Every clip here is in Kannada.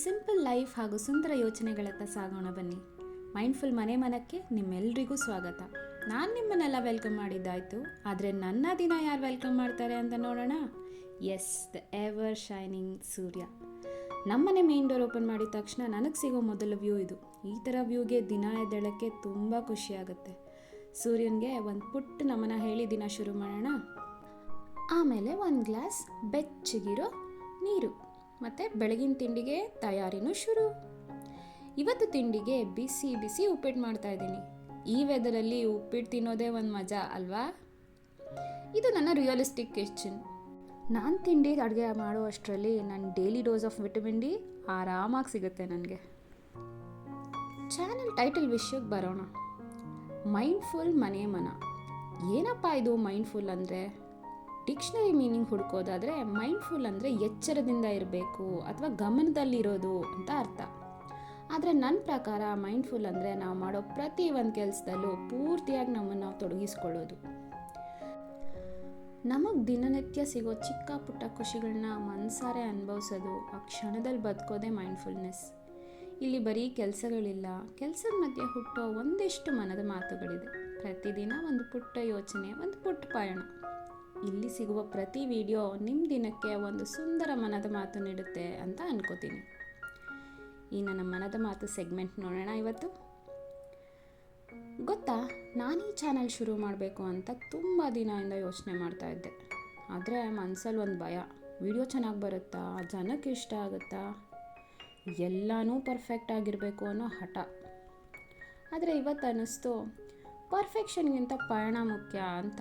ಸಿಂಪಲ್ ಲೈಫ್ ಹಾಗೂ ಸುಂದರ ಯೋಚನೆಗಳತ್ತ ಸಾಗೋಣ ಬನ್ನಿ. ಮೈಂಡ್ಫುಲ್ ಮನಕ್ಕೆ ನಿಮ್ಮೆಲ್ರಿಗೂ ಸ್ವಾಗತ. ನಾನು ನಿಮ್ಮನ್ನೆಲ್ಲ ವೆಲ್ಕಮ್ ಮಾಡಿದ್ದಾಯಿತು, ಆದರೆ ನನ್ನ ದಿನ ಯಾರು ವೆಲ್ಕಮ್ ಮಾಡ್ತಾರೆ ಅಂತ ನೋಡೋಣ. ಎಸ್, ದ ಎವರ್ ಶೈನಿಂಗ್ ಸೂರ್ಯ. ನಮ್ಮನೆ ಮೇನ್ ಡೋರ್ ಓಪನ್ ಮಾಡಿದ ತಕ್ಷಣ ನನಗೆ ಸಿಗೋ ಮೊದಲ ವ್ಯೂ ಇದು. ಈ ಥರ ವ್ಯೂಗೆ ದಿನ ಎದ್ದೇಳಕ್ಕೆ ತುಂಬ ಖುಷಿಯಾಗುತ್ತೆ. ಸೂರ್ಯನಿಗೆ ಒಂದು ಪುಟ್ಟ ನಮನ ಹೇಳಿ ದಿನ ಶುರು ಮಾಡೋಣ. ಆಮೇಲೆ ಒಂದು ಗ್ಲಾಸ್ ಬೆಚ್ಚಗಿರೋ ನೀರು ಮತ್ತು ಬೆಳಗಿನ ತಿಂಡಿಗೆ ತಯಾರಿನೂ ಶುರು. ಇವತ್ತು ತಿಂಡಿಗೆ ಬಿಸಿ ಬಿಸಿ ಉಪ್ಪಿಟ್ಟು ಮಾಡ್ತಾಯಿದ್ದೀನಿ. ಈ ವೆದರಲ್ಲಿ ಉಪ್ಪಿಟ್ಟು ತಿನ್ನೋದೇ ಒಂದು ಮಜಾ ಅಲ್ವಾ? ಇದು ನನ್ನ ರಿಯಲಿಸ್ಟಿಕ್ ಕಿಚನ್. ನಾನು ತಿಂಡಿ ಅಡುಗೆ ಮಾಡೋ ಅಷ್ಟರಲ್ಲಿ ನನ್ನ daily dose of vitamin D ಆರಾಮಾಗಿ ಸಿಗುತ್ತೆ ನನಗೆ. ಚಾನಲ್ ಟೈಟಲ್ ವಿಷಯಕ್ಕೆ ಬರೋಣ. ಮೈಂಡ್ಫುಲ್ ಮನ. ಏನಪ್ಪ ಇದು ಮೈಂಡ್ಫುಲ್ ಅಂದರೆ? ಡಿಕ್ಷನರಿ ಮೀನಿಂಗ್ ಹುಡುಕೋದಾದರೆ ಮೈಂಡ್ಫುಲ್ ಅಂದರೆ ಎಚ್ಚರದಿಂದ ಇರಬೇಕು ಅಥವಾ ಗಮನದಲ್ಲಿರೋದು ಅಂತ ಅರ್ಥ. ಆದರೆ ನನ್ನ ಪ್ರಕಾರ ಮೈಂಡ್ಫುಲ್ ಅಂದರೆ ನಾವು ಮಾಡೋ ಪ್ರತಿ ಒಂದು ಕೆಲಸದಲ್ಲೂ ಪೂರ್ತಿಯಾಗಿ ನಮ್ಮನ್ನು ನಾವು ತೊಡಗಿಸ್ಕೊಳ್ಳೋದು. ನಮಗೆ ದಿನನಿತ್ಯ ಸಿಗೋ ಚಿಕ್ಕ ಪುಟ್ಟ ಖುಷಿಗಳನ್ನ ಮನಸಾರೆ ಅನುಭವಿಸೋದು, ಆ ಕ್ಷಣದಲ್ಲಿ ಬದುಕೋದೇ ಮೈಂಡ್ಫುಲ್ನೆಸ್. ಇಲ್ಲಿ ಬರೀ ಕೆಲಸಗಳಿಲ್ಲ, ಕೆಲಸದ ಮಧ್ಯೆ ಹುಟ್ಟೋ ಒಂದಿಷ್ಟು ಮನದ ಮಾತುಗಳಿದೆ. ಪ್ರತಿದಿನ ಒಂದು ಪುಟ್ಟ ಯೋಚನೆ, ಒಂದು ಪುಟ್ಟ ಪಯಣ. ಇಲ್ಲಿ ಸಿಗುವ ಪ್ರತಿ ವಿಡಿಯೋ ನಿಮ್ಮ ದಿನಕ್ಕೆ ಒಂದು ಸುಂದರ ಮನದ ಮಾತು ನೀಡುತ್ತೆ ಅಂತ ಅನ್ಕೋತೀನಿ. ಈ ನನ್ನ ಮನದ ಮಾತು ಸೆಗ್ಮೆಂಟ್ ನೋಡೋಣ ಇವತ್ತು. ಗೊತ್ತಾ, ನಾನು ಈ ಚಾನಲ್ ಶುರು ಮಾಡಬೇಕು ಅಂತ ತುಂಬ ದಿನದಿಂದ ಯೋಚನೆ ಮಾಡ್ತಾ ಇದ್ದೆ. ಆದರೆ ಮನಸ್ಸಲ್ಲಿ ಒಂದು ಭಯ, ವಿಡಿಯೋ ಚೆನ್ನಾಗಿ ಬರುತ್ತಾ, ಜನಕ್ಕೆ ಇಷ್ಟ ಆಗುತ್ತಾ, ಎಲ್ಲನೂ ಪರ್ಫೆಕ್ಟ್ ಆಗಿರಬೇಕು ಅನ್ನೋ ಹಠ. ಆದರೆ ಇವತ್ತು ಅನ್ನಿಸ್ತು, ಪರ್ಫೆಕ್ಷನ್ಗಿಂತ ಪಯಣ ಮುಖ್ಯ ಅಂತ.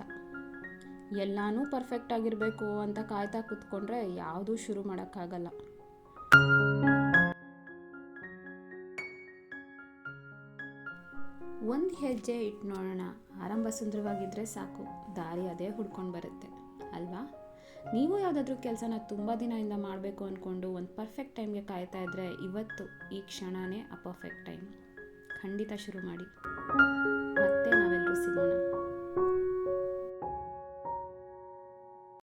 ಎಲ್ಲನೂ ಪರ್ಫೆಕ್ಟ್ ಆಗಿರಬೇಕು ಅಂತ ಕಾಯ್ತಾ ಕೂತ್ಕೊಂಡ್ರೆ ಯಾವುದೂ ಶುರು ಮಾಡೋಕ್ಕಾಗಲ್ಲ. ಒಂದು ಹೆಜ್ಜೆ ಇಟ್ಟು ನೋಡೋಣ. ಆರಂಭ ಸುಂದರವಾಗಿದ್ದರೆ ಸಾಕು, ದಾರಿ ಅದೇ ಹುಡ್ಕೊಂಡು ಬರುತ್ತೆ ಅಲ್ವಾ? ನೀವು ಯಾವುದಾದ್ರೂ ಕೆಲಸನ ತುಂಬ ದಿನದಿಂದ ಮಾಡಬೇಕು ಅಂದ್ಕೊಂಡು ಒಂದು ಪರ್ಫೆಕ್ಟ್ ಟೈಮ್ಗೆ ಕಾಯ್ತಾ ಇದ್ದರೆ ಇವತ್ತು ಈ ಕ್ಷಣನೇ ಆ ಪರ್ಫೆಕ್ಟ್ ಟೈಮ್. ಖಂಡಿತ ಶುರು ಮಾಡಿ. ಮತ್ತೆ ನಾವೆಲ್ಲರೂ ಸಿಗೋಣ.